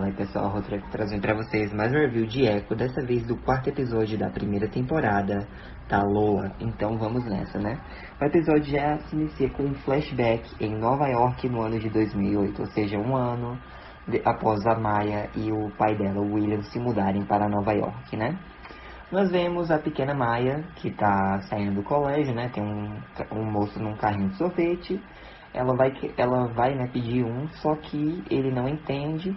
Aí pessoal, eu tô trazendo pra vocês mais um review de Echo, dessa vez do quarto episódio da primeira temporada, Taloa. Então vamos nessa, né? O episódio já se inicia com um flashback em Nova York no ano de 2008, ou seja, um ano após a Maya e o pai dela, o William, se mudarem para Nova York, né? Nós vemos a pequena Maya, que tá saindo do colégio, né? Tem um moço num carrinho de sorvete. Ela vai, né, pedir um, só que ele não entende,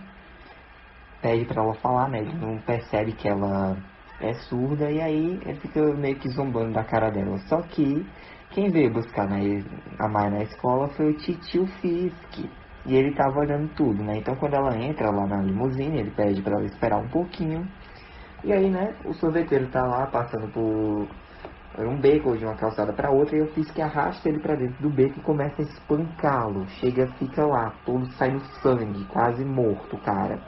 pede pra ela falar, né? Ele não percebe que ela é surda e aí ele fica meio que zombando da cara dela. Só que quem veio buscar a Maya na escola foi o titio Fisk. E ele tava olhando tudo, né? Então quando ela entra lá na limusine, ele pede pra ela esperar um pouquinho. E aí, né, o sorveteiro tá lá passando por um beco de uma calçada para outra, e eu fiz que arrasta ele para dentro do beco e começa a espancá-lo. Fica lá, todo saindo sangue, quase morto, cara.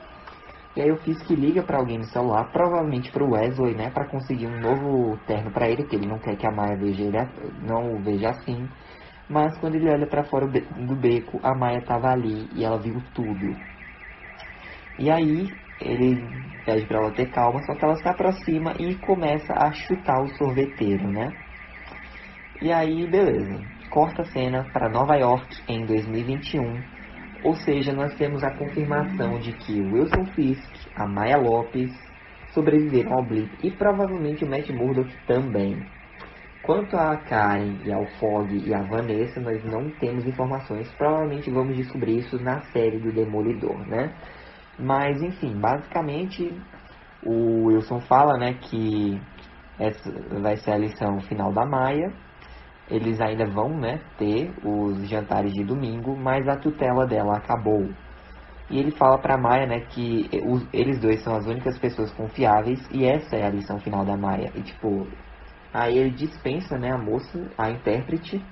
E aí eu fiz que liga para alguém no celular, provavelmente pro Wesley, né, para conseguir um novo terno para ele, porque ele não quer que a Maya não o veja assim. Mas quando ele olha para fora do beco, a Maya tava ali e ela viu tudo. E aí ele pede pra ela ter calma, só que ela se aproxima e começa a chutar o sorveteiro, né? E aí, beleza. Corta a cena para Nova York em 2021. Ou seja, nós temos a confirmação de que o Wilson Fisk, a Maya Lopes, sobreviveram ao blip e provavelmente o Matt Murdock também. Quanto a Karen e ao Fogg e a Vanessa, nós não temos informações. Provavelmente vamos descobrir isso na série do Demolidor, né? Mas, enfim, basicamente o Wilson fala, né, que essa vai ser a lição final da Maya. Eles ainda vão, né, ter os jantares de domingo, mas a tutela dela acabou. E ele fala pra Maya, né, que eles dois são as únicas pessoas confiáveis e essa é a lição final da Maya. E, tipo, aí ele dispensa, né, a moça, a intérprete.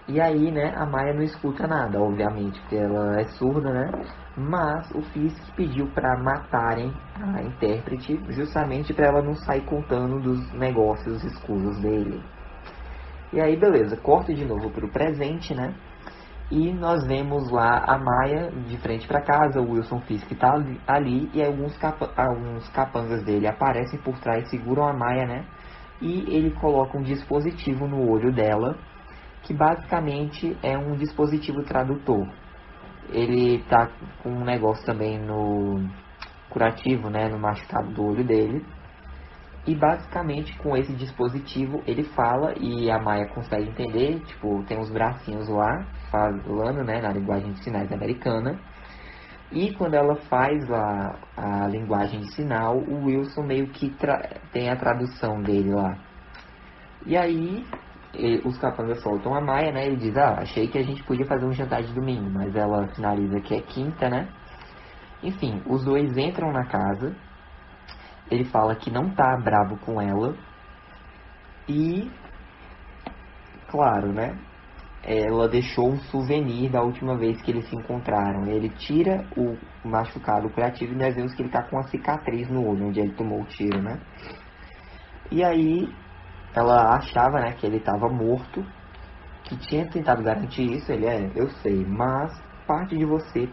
E aí, né, a Maya não escuta nada, obviamente, porque ela é surda, né? Mas o Fisk pediu para matarem a intérprete, justamente para ela não sair contando dos negócios escusos dele. E aí, beleza, corta de novo pro presente, né? E nós vemos lá a Maya de frente para casa, o Wilson Fisk tá ali e alguns capangas dele aparecem por trás, seguram a Maya, né? E ele coloca um dispositivo no olho dela, que basicamente é um dispositivo tradutor. Ele tá com um negócio também no curativo, né, no machucado do olho dele. E basicamente com esse dispositivo ele fala e a Maya consegue entender, tipo, tem uns bracinhos lá falando, né, na linguagem de sinais americana. E quando ela faz a linguagem de sinal, o Wilson meio que tem a tradução dele lá. E aí os capangas soltam a Maya, né? Ele diz, achei que a gente podia fazer um jantar de domingo, mas ela finaliza que é quinta, né? Enfim, os dois entram na casa. Ele fala que não tá bravo com ela. E, claro, né? Ela deixou um souvenir da última vez que eles se encontraram. Ele tira o machucado curativo e nós vemos que ele tá com uma cicatriz no olho, onde ele tomou o tiro, né? E aí ela achava, né, que ele estava morto, que tinha tentado garantir isso. Eu sei, mas parte de você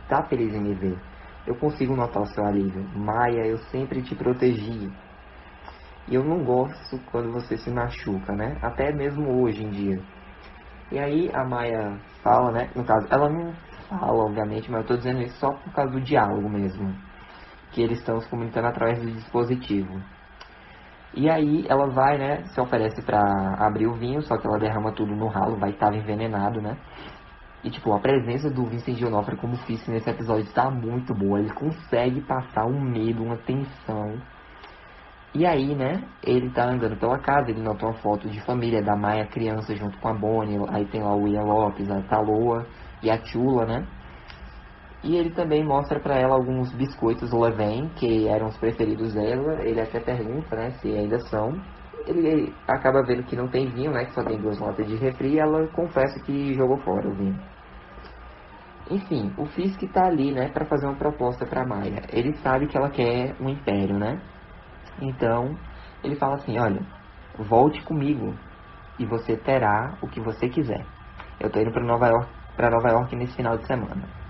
tá feliz em me ver. Eu consigo notar o seu alívio. Maya, eu sempre te protegi. E eu não gosto quando você se machuca, né? Até mesmo hoje em dia. E aí a Maya fala, né? No caso, ela não fala, obviamente, mas eu tô dizendo isso só por causa do diálogo mesmo. Que eles estão se comunicando através do dispositivo. E aí ela vai, né, se oferece pra abrir o vinho, só que ela derrama tudo no ralo, vai estar envenenado, né? E tipo, a presença do Vincent D'Onofrio como Fisk nesse episódio está muito boa. Ele consegue passar um medo, uma tensão. E aí, né, ele tá andando pela casa, ele nota uma foto de família da Maya criança junto com a Bonnie. Aí tem lá o William Lopes, a Taloa e a Chula, né? E ele também mostra pra ela alguns biscoitos Levain, que eram os preferidos dela. Ele até pergunta, né, se ainda são. Ele acaba vendo que não tem vinho, né, que só tem 2 latas de refri, e ela confessa que jogou fora o vinho. Enfim, o Fisk tá ali, né, pra fazer uma proposta pra Maya. Ele sabe que ela quer um império, né? Então, ele fala assim, olha, volte comigo e você terá o que você quiser. Eu tô indo pra Nova York nesse final de semana.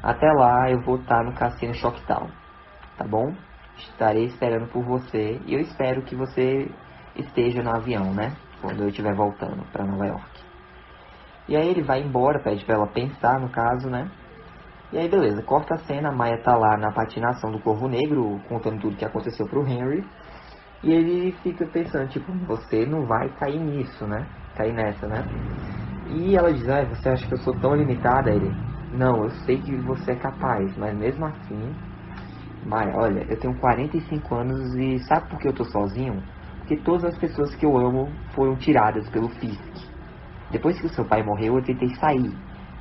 Até lá eu vou estar no Cassino Shocktown, tá bom? Estarei esperando por você e eu espero que você esteja no avião, né? Quando eu estiver voltando para Nova York. E aí ele vai embora, pede pra ela pensar no caso, né? E aí beleza, corta a cena, a Maya tá lá na patinação do Corvo Negro, contando tudo que aconteceu pro Henry. E ele fica pensando, tipo, você não vai cair nisso, né? Cair nessa, né? E ela diz, você acha que eu sou tão limitada? Ele, não, eu sei que você é capaz, mas mesmo assim... Maya, olha, eu tenho 45 anos e sabe por que eu tô sozinho? Porque todas as pessoas que eu amo foram tiradas pelo Fisk. Depois que o seu pai morreu, eu tentei sair,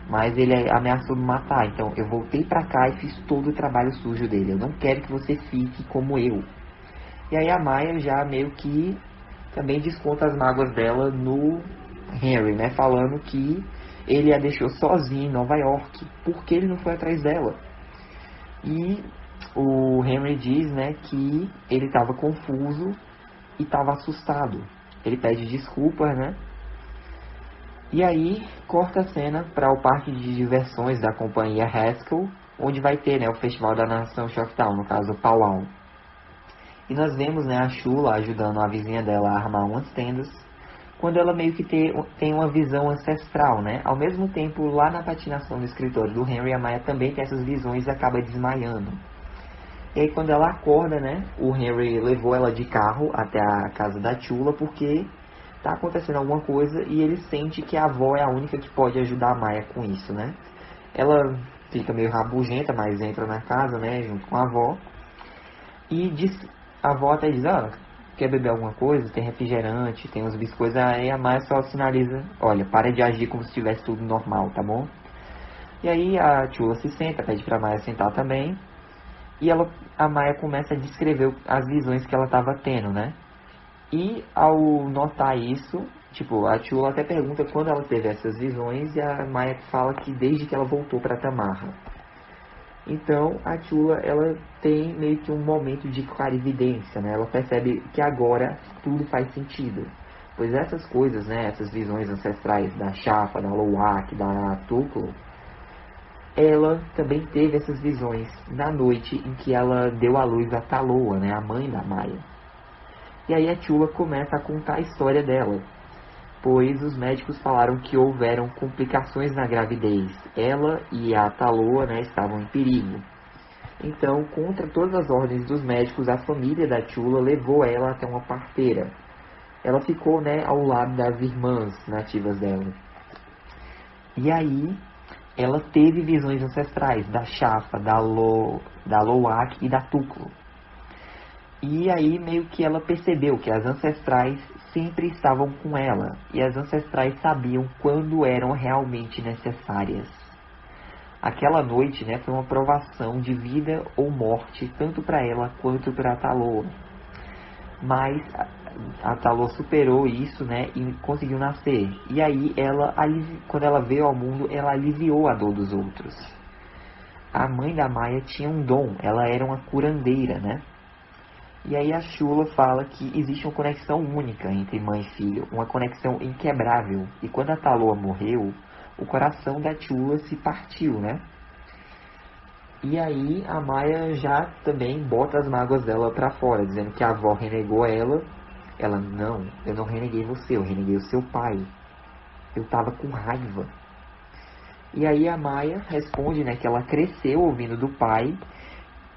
mas ele ameaçou me matar, então eu voltei pra cá e fiz todo o trabalho sujo dele. Eu não quero que você fique como eu. E aí a Maya já meio que também desconta as mágoas dela no Henry, né? Falando que ele a deixou sozinha em Nova York, porque ele não foi atrás dela. E o Henry diz, né, que ele estava confuso e estava assustado. Ele pede desculpas, né? E aí corta a cena para o parque de diversões da companhia Haskell, onde vai ter, né, o festival da nação Shocktown, no caso o Powwow. E nós vemos, né, a Shula ajudando a vizinha dela a armar umas tendas, quando ela meio que tem uma visão ancestral, né? Ao mesmo tempo, lá na patinação do escritório do Henry, a Maya também tem essas visões e acaba desmaiando. E aí quando ela acorda, né, o Henry levou ela de carro até a casa da Shula porque tá acontecendo alguma coisa e ele sente que a avó é a única que pode ajudar a Maya com isso, né? Ela fica meio rabugenta, mas entra na casa, né, junto com a avó. E a avó até diz, quer beber alguma coisa? Tem refrigerante, tem uns biscoitos. Aí a Maya só sinaliza, olha, para de agir como se estivesse tudo normal, tá bom? E aí a Chula se senta, pede pra Maya sentar também. E a Maya começa a descrever as visões que ela estava tendo, né? E ao notar isso, tipo, a Chula até pergunta quando ela teve essas visões. E a Maya fala que desde que ela voltou pra Tamarra. Então a Chula, ela tem meio que um momento de clarividência, né? Ela percebe que agora tudo faz sentido. Pois essas coisas, né? Essas visões ancestrais da Shafa, da Lowak, da Tuklo, ela também teve essas visões na noite em que ela deu à luz a Taloa, né? A mãe da Maya. E aí a Chula começa a contar a história dela, pois os médicos falaram que houveram complicações na gravidez. Ela e a Taloa, né, estavam em perigo. Então, contra todas as ordens dos médicos, a família da Chula levou ela até uma parteira. Ela ficou, né, ao lado das irmãs nativas dela. E aí, ela teve visões ancestrais da Shafa, da Lowak e da Tuklo. E aí meio que ela percebeu que as ancestrais sempre estavam com ela. E as ancestrais sabiam quando eram realmente necessárias. Aquela noite, né, foi uma provação de vida ou morte, tanto para ela quanto para a Taloa. Mas a Taloa superou isso, né, e conseguiu nascer. E aí, quando ela veio ao mundo, ela aliviou a dor dos outros. A mãe da Maya tinha um dom, ela era uma curandeira, né? E aí a Shula fala que existe uma conexão única entre mãe e filho, uma conexão inquebrável. E quando a Taloa morreu, o coração da Shula se partiu, né? E aí a Maya já também bota as mágoas dela pra fora, dizendo que a avó renegou ela. Ela, não, eu não reneguei você, eu reneguei o seu pai. Eu tava com raiva. E aí a Maya responde, né, que ela cresceu ouvindo do pai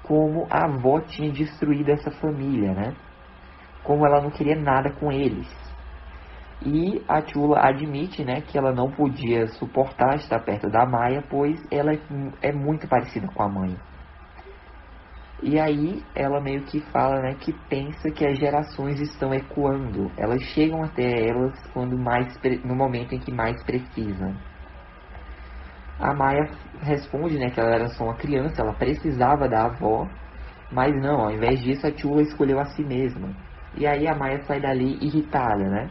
como a avó tinha destruído essa família, né? Como ela não queria nada com eles. E a Chula admite, né, que ela não podia suportar estar perto da Maya, pois ela é muito parecida com a mãe. E aí ela meio que fala, né, que pensa que as gerações estão ecoando. Elas chegam até elas no momento em que mais precisam. A Maya responde, né, que ela era só uma criança, ela precisava da avó, mas não, ao invés disso a Chula escolheu a si mesma. E aí a Maya sai dali irritada, né?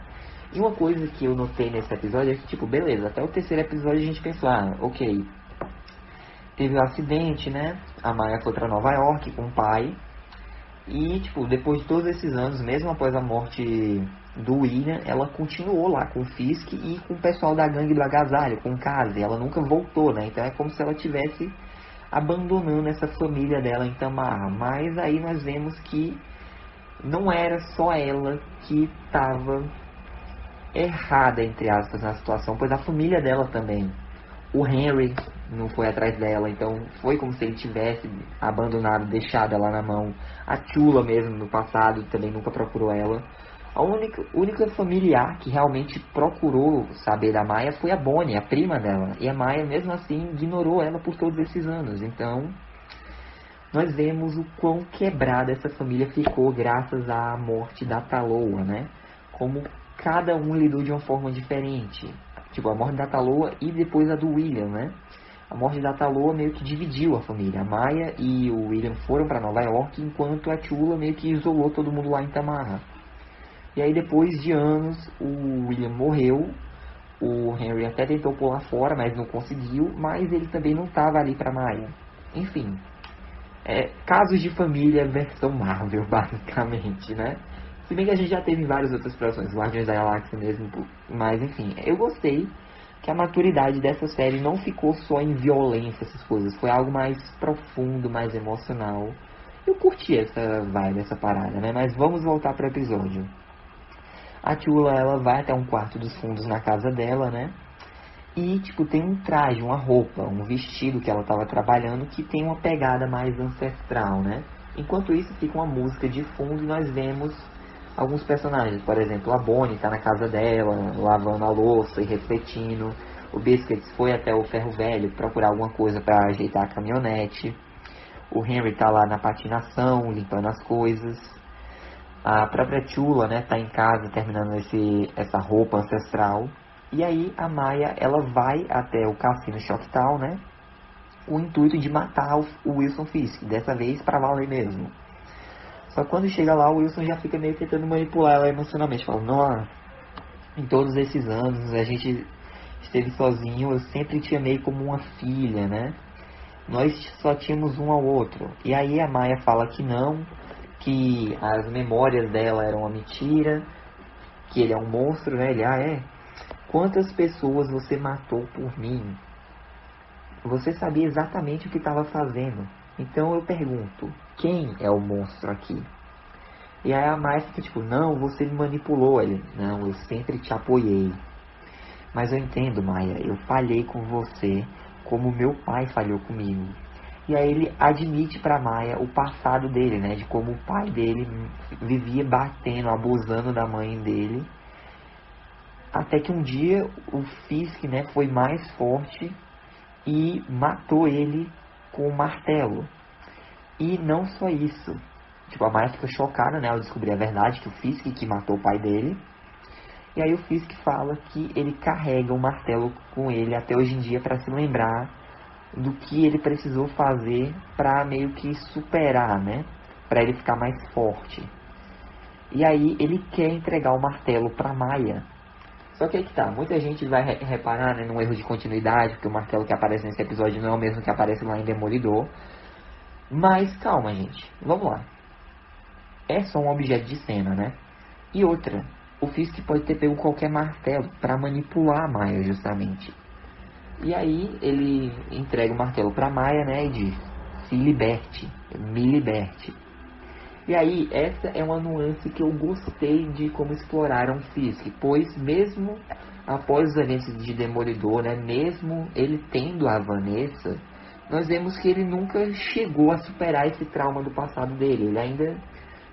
E uma coisa que eu notei nesse episódio é que, tipo, beleza, até o terceiro episódio a gente pensou, ok, teve um acidente, né? A Maya foi pra Nova York com o pai. E, tipo, depois de todos esses anos, mesmo após a morte do William, ela continuou lá com o Fisk e com o pessoal da gangue do agasalho, com o Kazi. Ela nunca voltou, né? Então é como se ela tivesse abandonando essa família dela em Tamarra. Mas aí nós vemos que não era só ela que estava errada, entre aspas, na situação, pois a família dela também. O Henry não foi atrás dela, então foi como se ele tivesse abandonado, deixado ela na mão. A Chula mesmo, no passado, também nunca procurou ela. A única familiar que realmente procurou saber da Maya foi a Bonnie, a prima dela. E a Maya, mesmo assim, ignorou ela por todos esses anos. Então, nós vemos o quão quebrada essa família ficou graças à morte da Taloa, né? Como cada um lidou de uma forma diferente. Tipo, a morte da Taloa e depois a do William, né? A morte da Taloa meio que dividiu a família. A Maya e o William foram para Nova York, enquanto a Chula meio que isolou todo mundo lá em Tamarra. E aí, depois de anos, o William morreu. O Henry até tentou pular fora, mas não conseguiu. Mas ele também não estava ali para Maya. Enfim, casos de família versão Marvel, basicamente, né? Se bem que a gente já teve várias outras produções, Guardiões da Galáxia mesmo, mas enfim, eu gostei que a maturidade dessa série não ficou só em violência, essas coisas, foi algo mais profundo, mais emocional. Eu curti essa vibe, essa parada, né? Mas vamos voltar pro episódio. A Chula, ela vai até um quarto dos fundos na casa dela, né? E, tipo, tem um traje, uma roupa, um vestido que ela estava trabalhando que tem uma pegada mais ancestral, né? Enquanto isso, fica uma música de fundo e nós vemos alguns personagens. Por exemplo, a Bonnie está na casa dela, lavando a louça e refletindo. O Biscuits foi até o ferro velho procurar alguma coisa para ajeitar a caminhonete. O Henry está lá na patinação, limpando as coisas. A própria Chula, né, tá em casa terminando essa roupa ancestral. E aí a Maya, ela vai até o cassino Choctaw, né? O intuito de matar o Wilson Fisk, dessa vez para valer mesmo. Só que quando chega lá, o Wilson já fica meio tentando manipular ela emocionalmente. Fala, nossa, em todos esses anos a gente esteve sozinho, eu sempre te amei como uma filha, né? Nós só tínhamos um ao outro. E aí a Maya fala que não, que as memórias dela eram uma mentira, que ele é um monstro, né? Ele, quantas pessoas você matou por mim? Você sabia exatamente o que estava fazendo. Então eu pergunto, quem é o monstro aqui? E aí a Maya fica tipo, não, você me manipulou. Ele, não, eu sempre te apoiei. Mas eu entendo, Maya, eu falhei com você como meu pai falhou comigo. E aí ele admite pra Maya o passado dele, né? De como o pai dele vivia batendo, abusando da mãe dele. Até que um dia o Fisk, né, foi mais forte e matou ele com um martelo. E não só isso. Tipo, a Maya fica chocada, né, ao descobrir a verdade, que o Fisk que matou o pai dele. E aí o Fisk fala que ele carrega o martelo com ele até hoje em dia para se lembrar do que ele precisou fazer para meio que superar, né? Para ele ficar mais forte. E aí ele quer entregar o martelo para Maya. Só que aí que tá, muita gente vai reparar, né, num erro de continuidade, porque o martelo que aparece nesse episódio não é o mesmo que aparece lá em Demolidor. Mas calma, gente, vamos lá. É só um objeto de cena, né? E outra, o Fisk pode ter pego qualquer martelo para manipular a Maya, justamente. E aí ele entrega o martelo para Maya, né, e diz, se liberte, me liberte. E aí, essa é uma nuance que eu gostei de como exploraram Fisk, pois mesmo após os eventos de Demolidor, né, mesmo ele tendo a Vanessa, nós vemos que ele nunca chegou a superar esse trauma do passado dele, ele ainda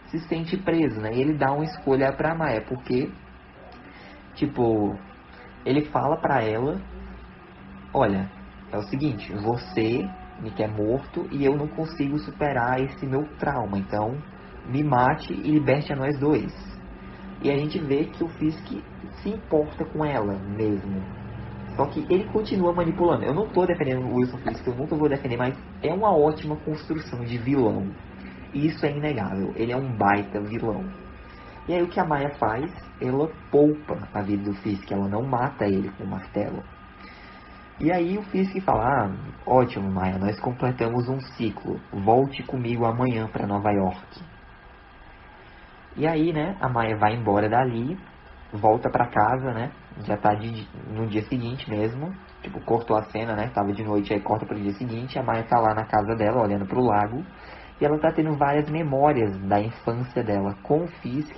se sente preso, né, e ele dá uma escolha pra Maya, porque, tipo, ele fala pra ela, olha, é o seguinte, você me quer morto e eu não consigo superar esse meu trauma, então me mate e liberte a nós dois. E a gente vê que o Fisk se importa com ela mesmo. Só que ele continua manipulando. Eu não estou defendendo o Wilson Fisk, eu nunca vou defender, mas é uma ótima construção de vilão. E isso é inegável. Ele é um baita vilão. E aí o que a Maya faz? Ela poupa a vida do Fisk, ela não mata ele com o martelo. E aí o Fisk fala, ótimo Maya, nós completamos um ciclo. Volte comigo amanhã para Nova York. E aí, né, a Maya vai embora dali, volta pra casa, né, já tá no dia seguinte mesmo. tipo, cortou a cena, né? Tava de noite, aí corta pro dia seguinte. A Maya tá lá na casa dela, olhando pro lago. E ela tá tendo várias memórias da infância dela com o Fisk,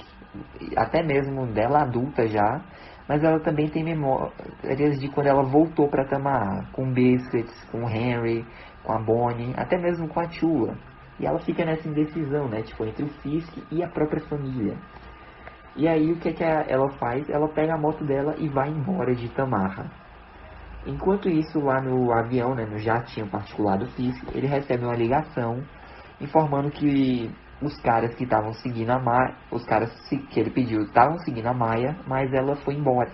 até mesmo dela adulta já. Mas ela também tem memórias de quando ela voltou pra Tamaar, com o Biscuits, com o Henry, com a Bonnie, até mesmo com a Chula. E ela fica nessa indecisão, né? Tipo, entre o Fisk e a própria família. E aí, o que ela faz? Ela pega a moto dela e vai embora de Tamaar. Enquanto isso, lá no avião, né, no jatinho particular do Fisk, ele recebe uma ligação informando que os caras que estavam seguindo a Maya, os caras que ele pediu estavam seguindo a Maya, mas ela foi embora.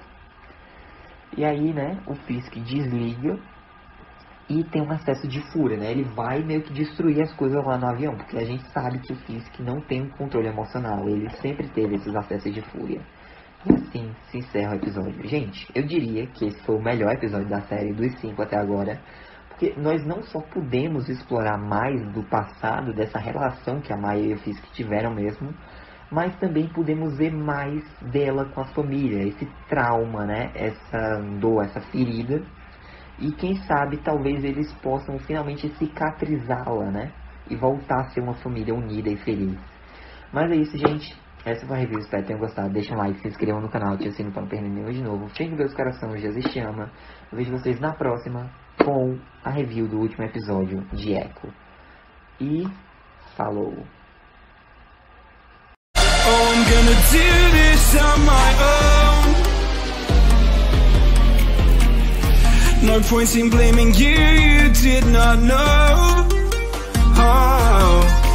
E aí, né, o Fisk desliga e tem um acesso de fúria, né? Ele vai meio que destruir as coisas lá no avião, porque a gente sabe que o Fisk não tem um controle emocional, ele sempre teve esses acessos de fúria. E assim se encerra o episódio. Gente, eu diria que esse foi o melhor episódio da série, dos 5 até agora, porque nós não só pudemos explorar mais do passado, dessa relação que a Maya e o Fisk tiveram mesmo, mas também pudemos ver mais dela com a família, esse trauma, né? Essa dor, essa ferida. E quem sabe, talvez eles possam finalmente cicatrizá-la, né? E voltar a ser uma família unida e feliz. Mas é isso, gente. Essa foi a review. Espero que tenham gostado. Deixa um like, se inscrevam no canal, ative o sininho para não perder nenhum de novo. Fiquem com Deus, coração. Jesus te ama. Eu vejo vocês na próxima com a review do último episódio de Echo. E falou! Oh, I'm gonna do this on my own. No point in blaming you, you did not know. Oh.